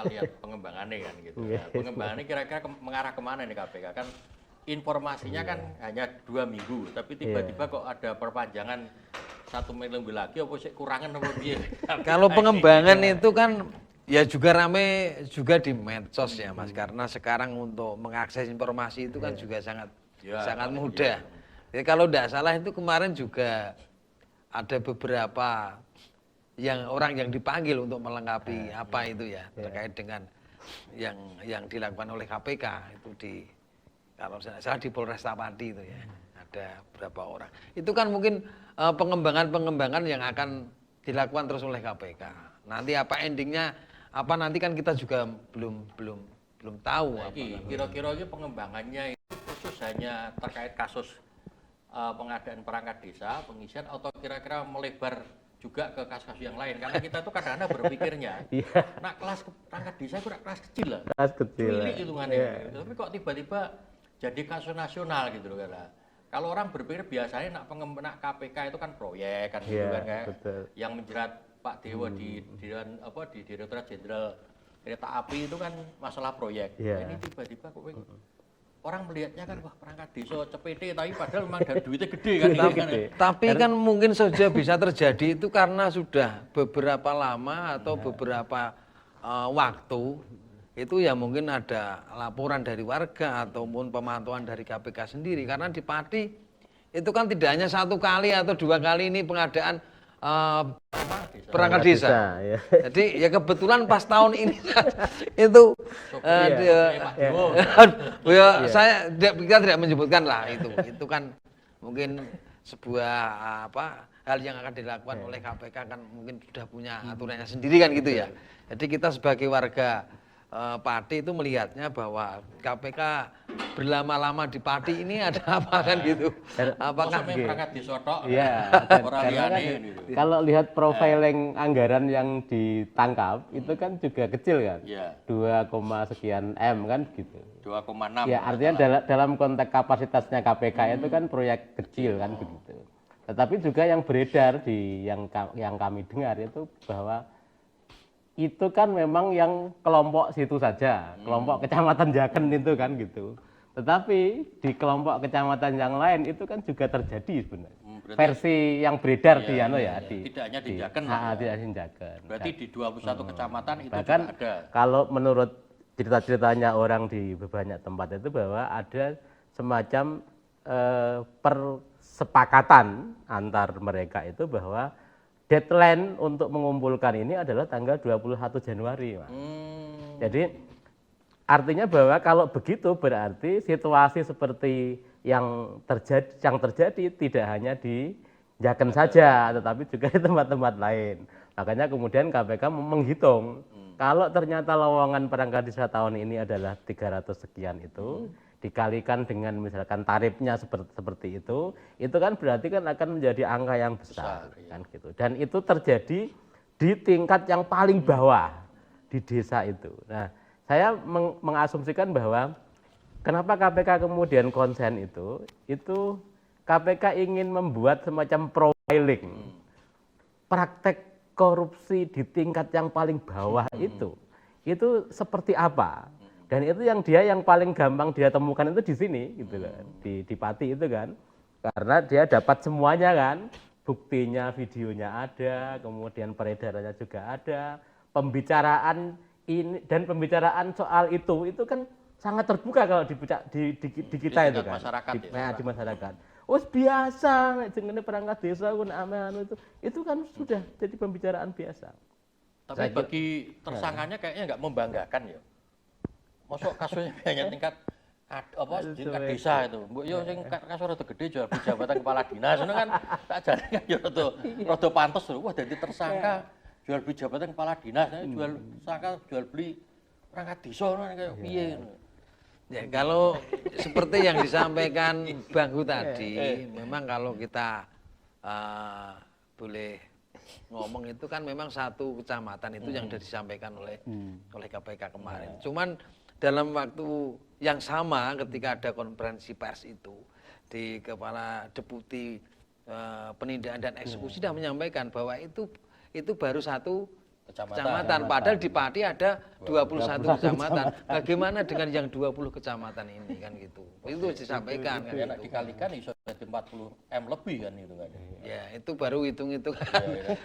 lihat pengembangannya kan gitu. Nah, pengembangannya kira-kira mengarah kemana nih KPK kan informasinya kan hanya 2 minggu, tapi tiba-tiba kok ada perpanjangan 1 minggu lagi, apa sih kurangan apa piye? Kalau pengembangan itu kan ya juga rame juga di medsos ya Mas, karena sekarang untuk mengakses informasi itu kan juga sangat mudah. Jadi kalau tidak salah itu kemarin juga ada beberapa orang yang dipanggil untuk melengkapi apa itu ya terkait dengan yang dilakukan oleh KPK itu kalau tidak salah di Polresta Pati itu ya ada beberapa orang. Itu kan mungkin pengembangan yang akan dilakukan terus oleh KPK. Nanti apa endingnya nanti kan kita juga belum tahu. Kira-kira pengembangannya itu khusus hanya terkait kasus pengadaan perangkat desa, pengisian, atau kira-kira melebar juga ke kasus-kasus yang lain, karena kita tuh kadang-kadang berpikirnya nak kelas perangkat desa itu kelas kecil lah, kelas kecil ini hitungannya tapi kok tiba-tiba jadi kasus nasional gitu loh. Kalau orang berpikir biasanya nak KPK itu kan proyek kan gitu kan kayak yang menjerat Pak Dewa di Direktorat Jenderal Kereta Api itu kan masalah proyek. Ini tiba-tiba kok orang melihatnya kan wah perangkat desa CPT, tapi padahal memang dari duitnya gede kan. Tapi kan mungkin saja bisa terjadi itu karena sudah beberapa lama atau beberapa waktu itu ya mungkin ada laporan dari warga ataupun pemantauan dari KPK sendiri, karena di Pati itu kan tidak hanya 1 kali atau 2 kali ini pengadaan perangkat desa. Jadi ya kebetulan pas tahun ini itu kita tidak menyebutkan lah itu kan mungkin sebuah hal yang akan dilakukan oleh KPK kan mungkin sudah punya aturannya sendiri kan gitu ya. Jadi kita sebagai warga Pati itu melihatnya bahwa KPK berlama-lama di Pati ini ada apa kan gitu. Apakah perangkat disotok? Iya. Kalau lihat profiling anggaran yang ditangkap itu kan juga kecil kan. 2, sekian M kan gitu. 2,6. Ya artinya dalam konteks kapasitasnya KPK itu kan proyek kecil kan begitu. Tetapi juga yang beredar yang kami dengar itu bahwa itu kan memang yang kelompok situ saja, kelompok Kecamatan Jaken itu kan gitu. Tetapi di kelompok kecamatan yang lain itu kan juga terjadi sebenarnya. Versi yang beredar tidak hanya di Jaken. Tidak hanya di Jaken. Berarti di 21 kecamatan itu bahkan juga ada. Kalau menurut cerita-ceritanya orang di banyak tempat itu bahwa ada semacam persepakatan antar mereka itu bahwa deadline untuk mengumpulkan ini adalah tanggal 21 Januari, Mas. Jadi artinya bahwa kalau begitu berarti situasi seperti yang terjadi tidak hanya di Jaken saja, tetapi juga di tempat-tempat lain. Makanya kemudian KPK menghitung kalau ternyata lowongan perangkat desa tahun ini adalah 300 sekian itu, dikalikan dengan misalkan tarifnya seperti itu kan berarti kan akan menjadi angka yang besar kan gitu. Dan itu terjadi di tingkat yang paling bawah di desa itu. Nah, saya mengasumsikan bahwa kenapa KPK kemudian konsen itu KPK ingin membuat semacam profiling praktek korupsi di tingkat yang paling bawah itu seperti apa. Dan itu yang paling gampang dia temukan itu di sini gitu kan, di Pati itu kan, karena dia dapat semuanya kan, buktinya, videonya ada, kemudian peredarannya juga ada, pembicaraan ini dan pembicaraan soal itu kan sangat terbuka kalau di kita itu kan, di masyarakat. Oh biasa, jenenge perangkat desa itu kan sudah jadi pembicaraan biasa. Tapi bagi tersangkanya kayaknya nggak membanggakan ya. Masuk kasusnya hanya tingkat tingkat desa itu. Mbok yo sing kasus rada gede jual beli jabatan kepala dinas ngono kan tak jane kan yo rada pantes lho. Wah dadi tersangka jual beli jabatan kepala dinas, jual beli perangkat desa ngono kayak piye ngono. Ya kalau seperti yang disampaikan Bang Hu tadi, memang kalau kita boleh ngomong itu kan memang satu kecamatan itu yang sudah disampaikan oleh KPK kemarin. Cuman dalam waktu yang sama ketika ada konferensi pers itu di Kepala Deputi Penindakan dan Eksekusi sudah menyampaikan bahwa itu baru satu kecamatan. Padahal di Pati ada 21 kecamatan. Bagaimana dengan yang 20 kecamatan ini kan gitu. Itu disampaikan kan. Enak dikalikan iso jadi 40 M lebih kan itu kan. Ya, itu baru hitung-hitung.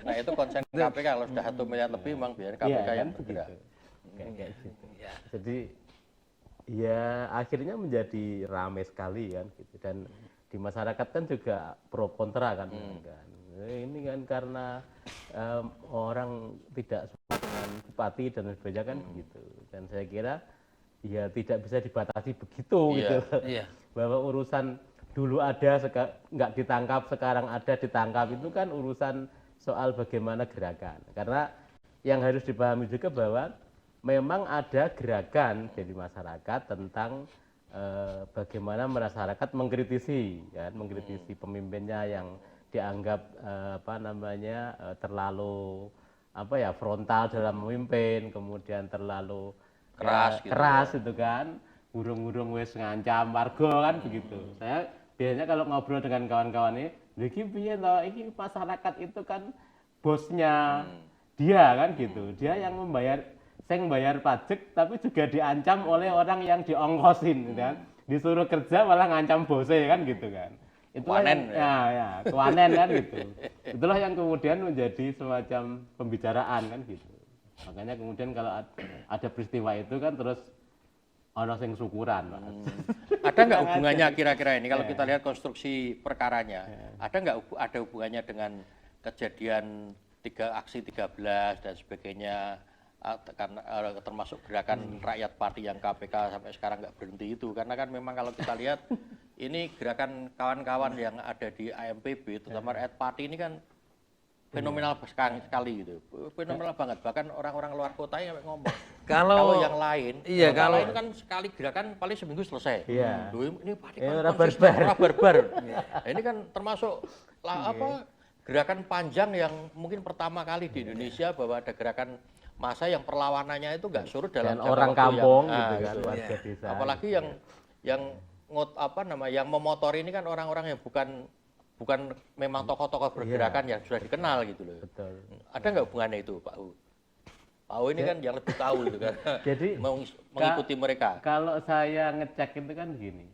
Nah, itu konsen KPK kalau sudah 1 miliar lebih memang biar KPK yang bergerak. Kayak gitu. Jadi ya akhirnya menjadi ramai sekali kan gitu, dan di masyarakat kan juga pro kontra kan. Ini kan karena orang tidak suka dengan bupati dan sebagainya kan gitu, dan saya kira ya tidak bisa dibatasi begitu gitu. Bahwa urusan dulu ada nggak ditangkap, sekarang ada ditangkap, itu kan urusan soal bagaimana gerakan. Karena yang harus dipahami juga bahwa memang ada gerakan dari masyarakat tentang bagaimana masyarakat mengkritisi pemimpinnya yang dianggap terlalu frontal dalam memimpin, kemudian terlalu keras gitu kan, burung-burung wis ngancam warga kan begitu. Saya biasanya kalau ngobrol dengan kawan-kawan ini, iki piye to, iki masyarakat itu kan bosnya dia kan gitu, dia yang bayar pajak tapi juga diancam oleh orang yang diongkosin gitu kan, disuruh kerja malah ngancam bosnya kan gitu kan. Itulah kewanen kan gitu. Itulah yang kemudian menjadi semacam pembicaraan kan gitu. Makanya kemudian kalau ada peristiwa itu kan terus ono sing syukuran. Ada nggak hubungannya kira-kira ini kalau kita lihat konstruksi perkaranya? Ada hubungannya dengan kejadian aksi 13 dan sebagainya, karena termasuk gerakan rakyat party yang KPK sampai sekarang nggak berhenti itu? Karena kan memang kalau kita lihat ini gerakan kawan-kawan yang ada di AMPB, terutama rakyat party ini kan fenomenal sekali gitu, fenomenal banget. Bahkan orang-orang luar kota yang ngomong. Kalau yang lain, kalau lain kan sekali gerakan paling seminggu selesai. Ini party kan barbar. Nah, ini kan termasuk gerakan panjang yang mungkin pertama kali di Indonesia bahwa ada gerakan masa yang perlawanannya itu nggak surut dalam orang kampung gitu kan, warga desa. Apalagi yang memotori ini kan orang-orang yang bukan memang tokoh-tokoh bergerakan yang sudah dikenal gitu loh. Betul. Ada nggak hubungannya itu, Pak U? Pak U ini kan yang lebih tahu gitu kan. Jadi mengikuti mereka. Kalau saya ngecek itu kan gini,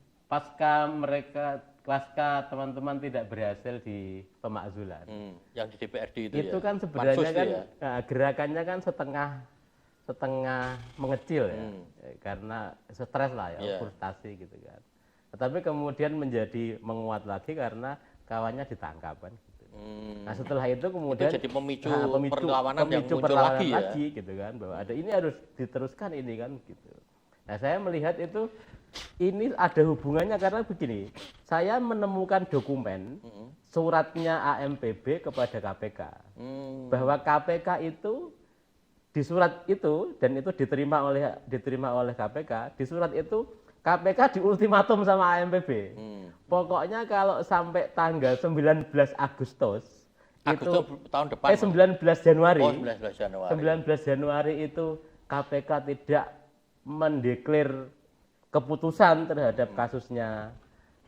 pasca teman-teman tidak berhasil di pemakzulan. Yang di DPRD itu kan sebenarnya kan gerakannya kan setengah mengecil ya, karena stres lah ya, frustasi gitu kan. Tetapi kemudian menjadi menguat lagi karena kawannya ditangkap kan gitu. Nah setelah itu kemudian itu jadi pemicu perlawanan yang muncul lagi ya, gitu kan, bahwa ada ini harus diteruskan ini kan gitu. Nah saya melihat itu ini ada hubungannya karena begini, saya menemukan dokumen suratnya AMPB kepada KPK bahwa KPK itu di surat itu, dan itu diterima oleh KPK, di surat itu KPK diultimatum sama AMPB. Pokoknya kalau sampai tanggal 19 Agustus itu tahun depan. 19 Januari. 19 Januari itu KPK tidak mendeklar keputusan terhadap kasusnya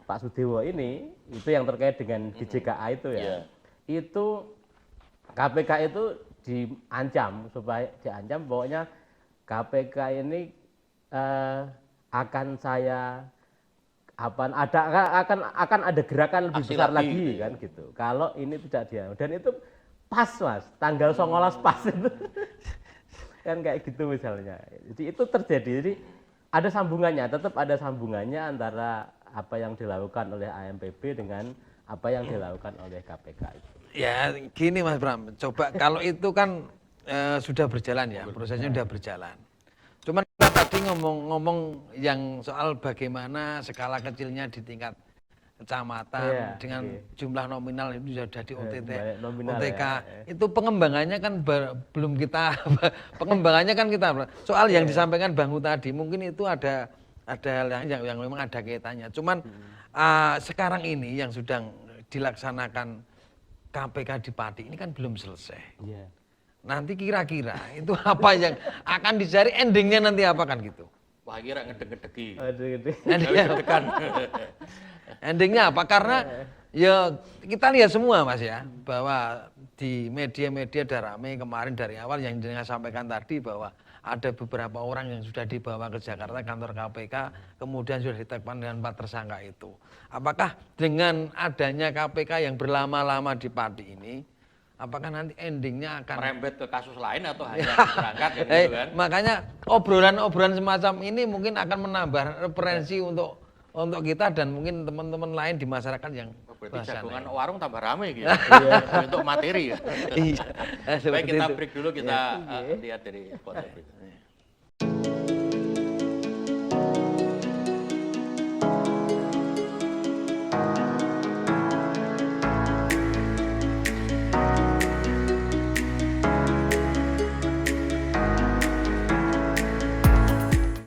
Pak Sudewo ini, itu yang terkait dengan DJKA itu ya. Itu KPK itu diancam pokoknya KPK ini akan ada gerakan lebih besar lagi kan gitu. Kalau ini tidak dia, dan itu pas Mas, tanggal 19 pas itu. Kan kayak gitu misalnya. Jadi itu terjadi. Jadi ada sambungannya, tetap ada sambungannya antara apa yang dilakukan oleh AMPB dengan apa yang dilakukan oleh KPK itu. Ya gini Mas Bram, coba kalau itu kan sudah berjalan ya, prosesnya sudah berjalan. Cuman tadi ngomong yang soal bagaimana skala kecilnya di tingkat kecamatan dengan jumlah nominal itu sudah di OTK. Itu pengembangannya kan belum kita pengembangannya kan kita soal yang disampaikan Bang U tadi mungkin itu ada yang memang ada kaitannya. Cuman sekarang ini yang sedang dilaksanakan KPK di Pati ini kan belum selesai. Nanti kira-kira itu apa yang akan dicari, endingnya nanti apa kan gitu? Wah kira ngedek-ngedeki. Endingnya apa? Karena Ya kita lihat semua Mas ya, bahwa di media-media udah ramai kemarin dari awal yang jenengan sampaikan tadi bahwa ada beberapa orang yang sudah dibawa ke Jakarta kantor KPK, kemudian sudah ditetapkan dengan 4 tersangka itu. Apakah dengan adanya KPK yang berlama-lama di Pati ini, apakah nanti endingnya akan merembet ke kasus lain atau hanya berangkat gitu kan? Makanya obrolan-obrolan semacam ini mungkin akan menambah referensi untuk kita dan mungkin teman-teman lain di masyarakat yang berarti jagongan warung tambah ramai gitu untuk materi ya. Iya. Baik, kita break dulu, kita lihat dari foto berikutnya.